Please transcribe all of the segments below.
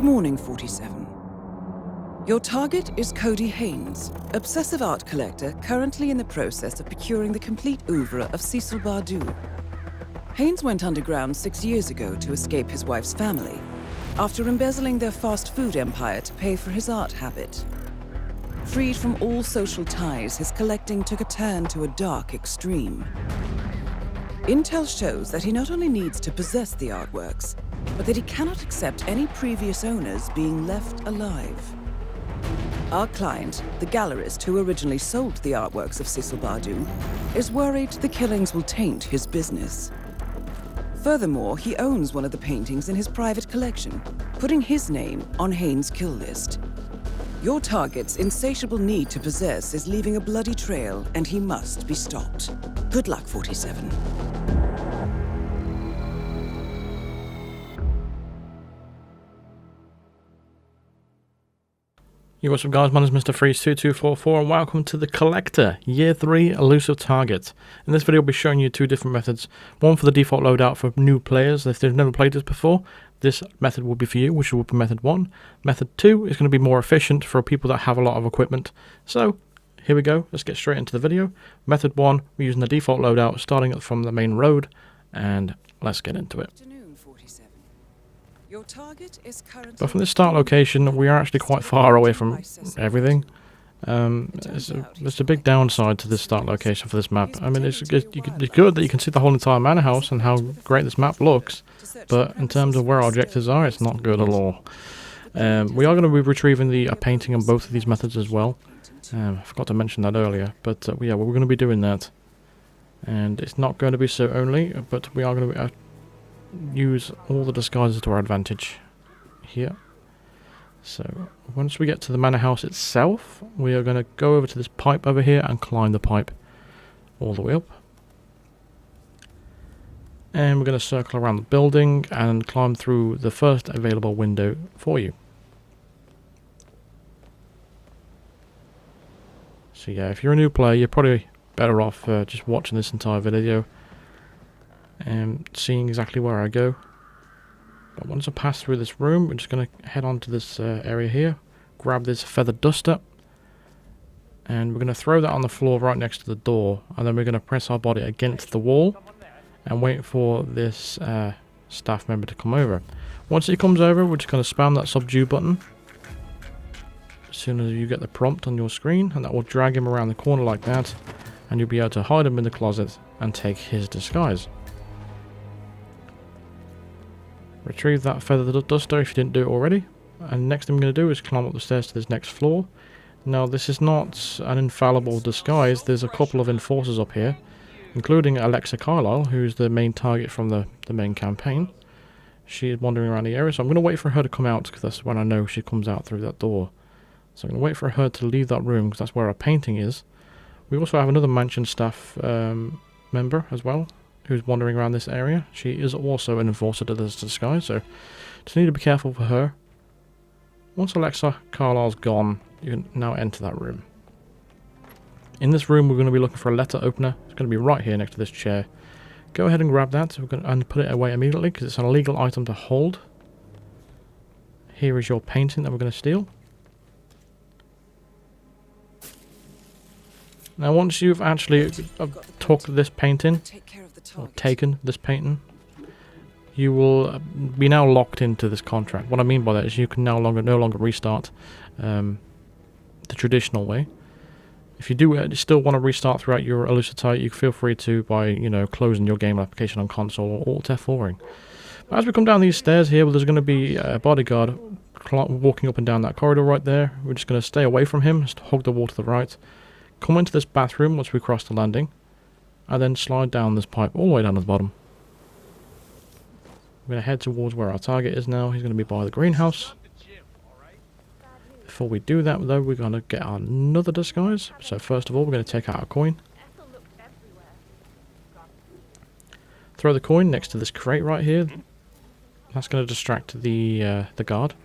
morning, 47. Your target is Cody Haynes, obsessive art collector currently in the process of procuring the complete oeuvre of Cecil Bardou. Haynes went underground 6 years ago to escape his wife's family, after embezzling their fast food empire to pay for his art habit. Freed from all social ties, his collecting took a turn to a dark extreme. Intel shows that he not only needs to possess the artworks, but that he cannot accept any previous owners being left alive. Our client, the gallerist who originally sold the artworks of Cecil Bardou, is worried the killings will taint his business. Furthermore, he owns one of the paintings in his private collection, putting his name on Haynes' kill list. Your target's insatiable need to possess is leaving a bloody trail, and he must be stopped. Good luck, 47. Yo, what's up guys, my name is Mr. Freeze2244 and welcome to the Collector Year 3 Elusive Target. In this video I'll be showing you two different methods. One for the default loadout for new players. If they've never played this before, this method will be for you, which will be method 1. Method 2 is going to be more efficient for people that have a lot of equipment. So, here we go, let's get straight into the video. Method 1, we're using the default loadout starting from the main road, and let's get into it. But from this start location, we are actually quite far away from everything. There's a big downside to this start location for this map. I mean, it's good that you can see the whole entire manor house and how great this map looks, but in terms of where our objectives are, it's not good at all. We are going to be retrieving the painting on both of these methods as well. I forgot to mention that earlier, but yeah, we're going to be doing that. And it's not going to be so only, but we are going to be... use all the disguises to our advantage here. So once we get to the manor house itself, we are going to go over to this pipe over here and climb the pipe all the way up. And we're going to circle around the building and climb through the first available window for you. So yeah, if you're a new player, you're probably better off just watching this entire video and seeing exactly where I go. But once I pass through this room, we're just going to head on to this area here, grab this feathered duster, and we're going to throw that on the floor right next to the door, and then we're going to press our body against the wall and wait for this staff member to come over. Once he comes over, we're just going to spam that subdue button as soon as you get the prompt on your screen, and that will drag him around the corner like that, and you'll be able to hide him in the closet and take his disguise. Retrieve that feathered duster if you didn't do it already, and next thing I'm going to do is climb up the stairs to this next floor. Now this is not an infallible disguise, there's a couple of enforcers up here, including Alexa Carlisle, who's the main target from the main campaign. She is wandering around the area, so I'm going to wait for her to come out, because that's when I know she comes out through that door. So I'm going to wait for her to leave that room, because that's where our painting is. We also have another mansion staff member as well, who's wandering around this area. She is also an enforcer to this disguise, so just need to be careful for her. Once Alexa Carlisle's gone, you can now enter that room. In this room, we're going to be looking for a letter opener. It's going to be right here next to this chair. Go ahead and grab that and put it away immediately, because it's an illegal item to hold. Here is your painting that we're going to steal. Now once you've actually took this painting, or taken this painting, you will be now locked into this contract. What I mean by that is you can no longer restart the traditional way. If you do still want to restart throughout your Elusive Target, you feel free to by closing your game application on console or Alt F4ing. But as we come down these stairs here, there's going to be a bodyguard walking up and down that corridor right there. We're just going to stay away from him, just hug the wall to the right. Come into this bathroom once we cross the landing, and then slide down this pipe all the way down to the bottom. We're going to head towards where our target is now. He's going to be by the greenhouse. Before we do that though, we're going to get another disguise. So first of all, we're going to take out a coin. Throw the coin next to this crate right here. That's going to distract the guard.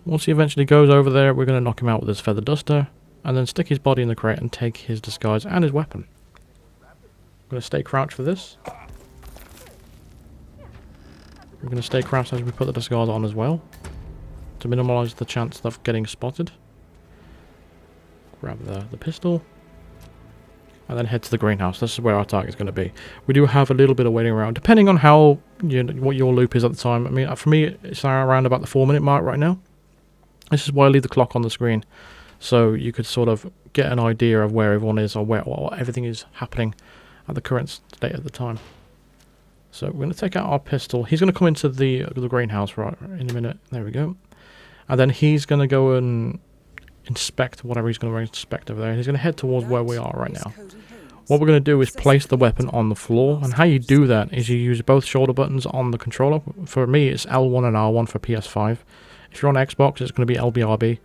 Once he eventually goes over there, we're going to knock him out with this feather duster, and then stick his body in the crate and take his disguise and his weapon. I'm going to stay crouched for this. We're going to stay crouched as we put the disguise on as well, to minimise the chance of getting spotted. Grab the pistol, and then head to the greenhouse. This is where our target is going to be. We do have a little bit of waiting around, depending on how what your loop is at the time. I mean, for me, it's around about the 4-minute mark right now. This is why I leave the clock on the screen, so you could sort of get an idea of where everyone is or where everything is happening at the current state at the time. So we're going to take out our pistol. He's going to come into the greenhouse right in a minute. There we go. And then he's going to go and inspect whatever he's going to inspect over there. He's going to head towards where we are right now. What we're going to do is place the weapon on the floor. And how you do that is you use both shoulder buttons on the controller. For me, it's L1 and R1 for PS5. If you're on Xbox, it's going to be LBRB.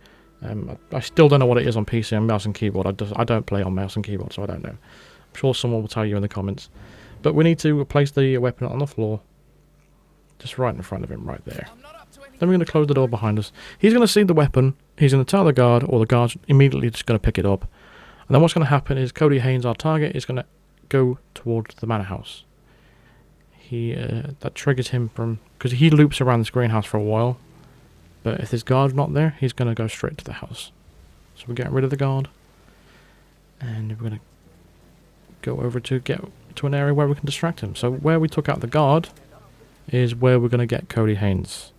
I still don't know what it is on PC and mouse and keyboard. I don't play on mouse and keyboard, so I don't know. I'm sure someone will tell you in the comments. But we need to place the weapon on the floor. Just right in front of him, right there. Then we're going to close the door behind us. He's going to see the weapon. He's going to tell the guard, or the guard's immediately just going to pick it up. And then what's going to happen is Cody Haynes, our target, is going to go towards the manor house. That triggers him from... because he loops around this greenhouse for a while. But if this guard's not there, he's going to go straight to the house. So we're getting rid of the guard. And we're going to go over to get to an area where we can distract him. So where we took out the guard is where we're going to get Cody Haynes.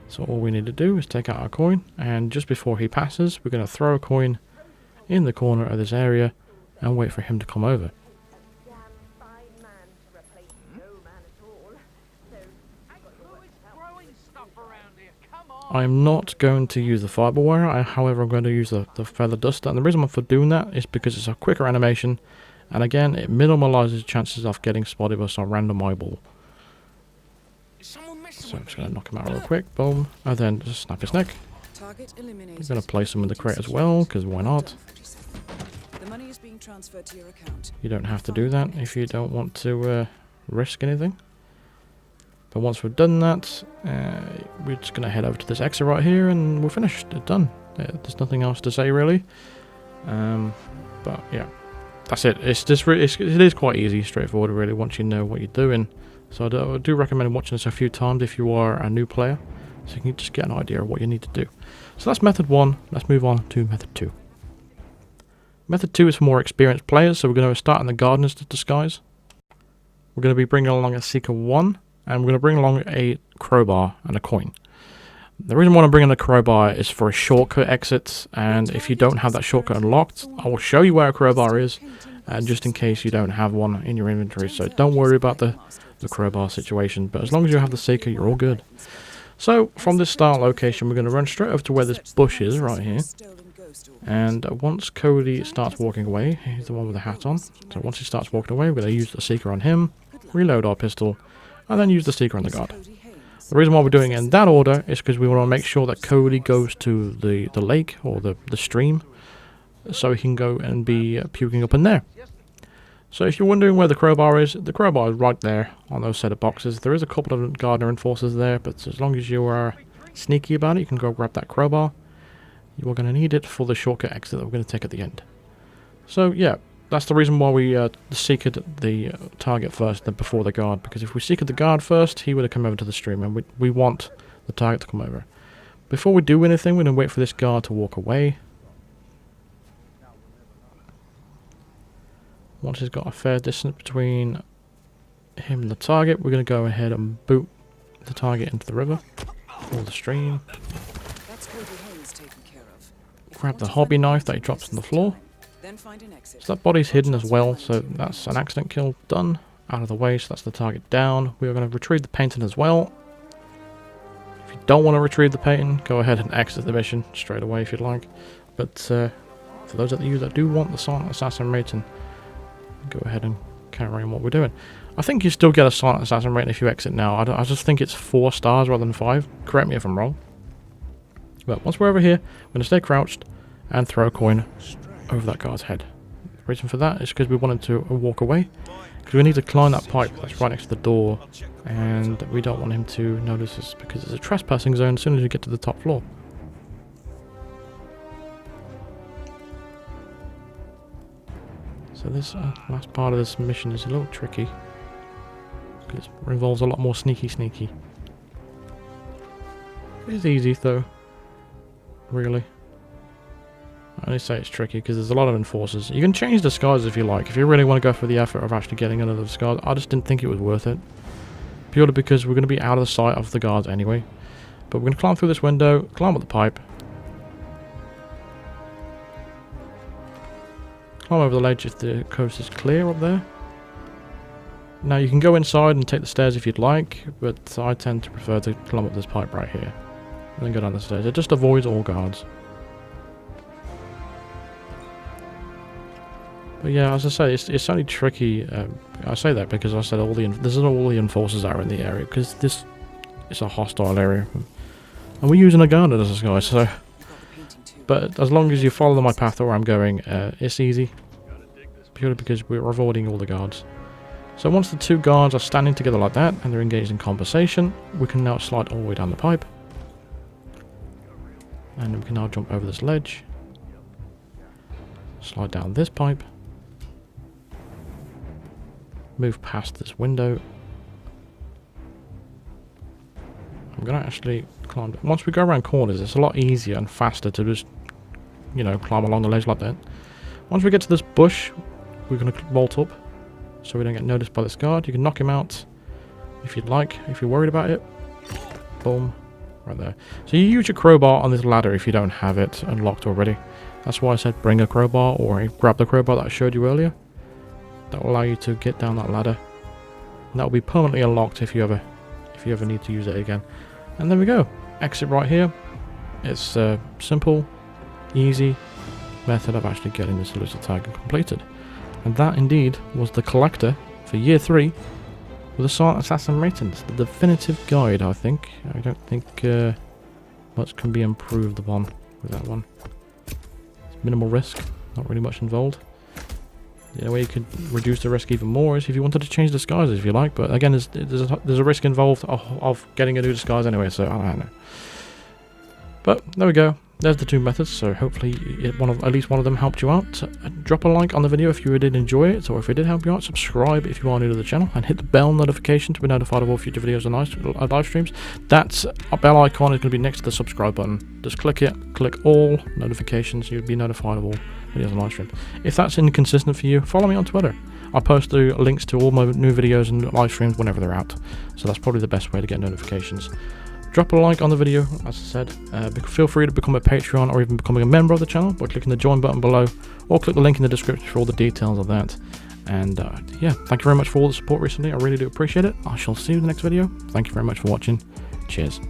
So all we need to do is take out our coin, and just before he passes, we're going to throw a coin in the corner of this area and wait for him to come over. I'm not going to use the fiber wire, however I'm going to use the feather duster, and the reason for doing that is because it's a quicker animation, and again it minimalizes chances of getting spotted by some random eyeball. So I'm just going to knock him out real quick, boom, and then just snap his neck. I'm going to place him in the crate as well, because why not? You don't have to do that if you don't want to risk anything. But once we've done that, we're just going to head over to this exit right here, and we're finished. It's done. There's nothing else to say, really. But yeah, that's it. It is quite easy, straightforward, really, once you know what you're doing. So I do recommend watching this a few times if you are a new player, so you can just get an idea of what you need to do. So that's method 1. Let's move on to method 2. Method 2 is for more experienced players, so we're going to start in the gardener's disguise. We're going to be bringing along a Seeker 1, and we're going to bring along a crowbar and a coin. The reason why I'm bringing a crowbar is for a shortcut exit, and if you don't have that shortcut unlocked, I will show you where a crowbar is, just in case you don't have one in your inventory. So don't worry about the crowbar situation, but as long as you have the Seeker, you're all good. So from this start location, we're going to run straight over to where this bush is right here, and once Cody starts walking away, he's the one with the hat on, so once he starts walking away, we're going to use the Seeker on him, reload our pistol, and then use the Seeker on the guard. The reason why we're doing it in that order is because we want to make sure that Cody goes to the lake, or the stream, so he can go and be puking up in there. So if you're wondering where the crowbar is right there on those set of boxes. There is a couple of gardener enforcers there, but as long as you are sneaky about it, you can go grab that crowbar. You are going to need it for the shortcut exit that we're going to take at the end. So yeah, that's the reason why we seeked the target first before the guard, because if we seeked the guard first, he would have come over to the stream, and we want the target to come over. Before we do anything, we're going to wait for this guard to walk away. Once he's got a fair distance between him and the target, we're going to go ahead and boot the target into the river or the stream. Grab the hobby knife that he drops on the floor. So that body's hidden as well, so that's an accident kill done. Out of the way, so that's the target down. We are going to retrieve the painting as well. If you don't want to retrieve the painting, go ahead and exit the mission straight away if you'd like. But for those of you that do want the silent assassin rating, go ahead and carry on what we're doing. I think you still get a silent assassin rating if you exit now. I just think it's 4 stars rather than 5. Correct me if I'm wrong. But once we're over here, we're going to stay crouched and throw a coin over that guard's head. The reason for that is because we want him to walk away, because we need to climb that pipe that's right next to the door, and we don't want him to notice us because it's a trespassing zone as soon as you get to the top floor. So this last part of this mission is a little tricky. It involves a lot more sneaky. It's easy though, really. I only say it's tricky because there's a lot of enforcers. You can change disguise if you like, if you really want to go for the effort of actually getting another disguise. I just didn't think it was worth it. Purely because we're going to be out of the sight of the guards anyway. But we're going to climb through this window, climb up the pipe. Climb over the ledge if the coast is clear up there. Now you can go inside and take the stairs if you'd like, but I tend to prefer to climb up this pipe right here. And then go down the stairs. It just avoids all guards. But yeah, as I say, it's only tricky. I say that because I said this is all the enforcers that are in the area, because this is a hostile area, and we're using a guard as a guy. So, but as long as you follow my path where I'm going, it's easy. Purely because we're avoiding all the guards. So once the two guards are standing together like that and they're engaged in conversation, we can now slide all the way down the pipe, and we can now jump over this ledge, slide down this pipe. Move past this window. I'm gonna actually climb. Once we go around corners, it's a lot easier and faster to just, you know, climb along the ledge like that. Once we get to this bush, we're gonna vault up so we don't get noticed by this guard. You can knock him out if you'd like, if you're worried about it. Boom, right there. So you use your crowbar on this ladder if you don't have it unlocked already. That's why I said bring a crowbar, or grab the crowbar that I showed you earlier. That will allow you to get down that ladder. And that will be permanently unlocked if you ever need to use it again. And there we go. Exit right here. It's a simple, easy method of actually getting this elusive tag completed. And that indeed was the collector for year 3 with the silent assassin ratings. The definitive guide, I think. I don't think much can be improved upon with that one. It's minimal risk, not really much involved. The only way you could reduce the risk even more is if you wanted to change disguises if you like, but again there's a risk involved of getting a new disguise anyway, so I don't know. But there we go. There's the two methods, so hopefully at least one of them helped you out. Drop a like on the video if you did enjoy it, or if it did help you out, subscribe if you are new to the channel, and hit the bell notification to be notified of all future videos and live streams. That bell icon is going to be next to the subscribe button. Just click it, click all notifications, you'll be notified of all videos and live streams. If that's inconsistent for you, follow me on Twitter. I post the links to all my new videos and live streams whenever they're out, so that's probably the best way to get notifications. Drop a like on the video, as I said. Feel free to become a Patreon or even becoming a member of the channel by clicking the join button below, or click the link in the description for all the details of that. And yeah, thank you very much for all the support recently. I really do appreciate it. I shall see you in the next video. Thank you very much for watching. Cheers.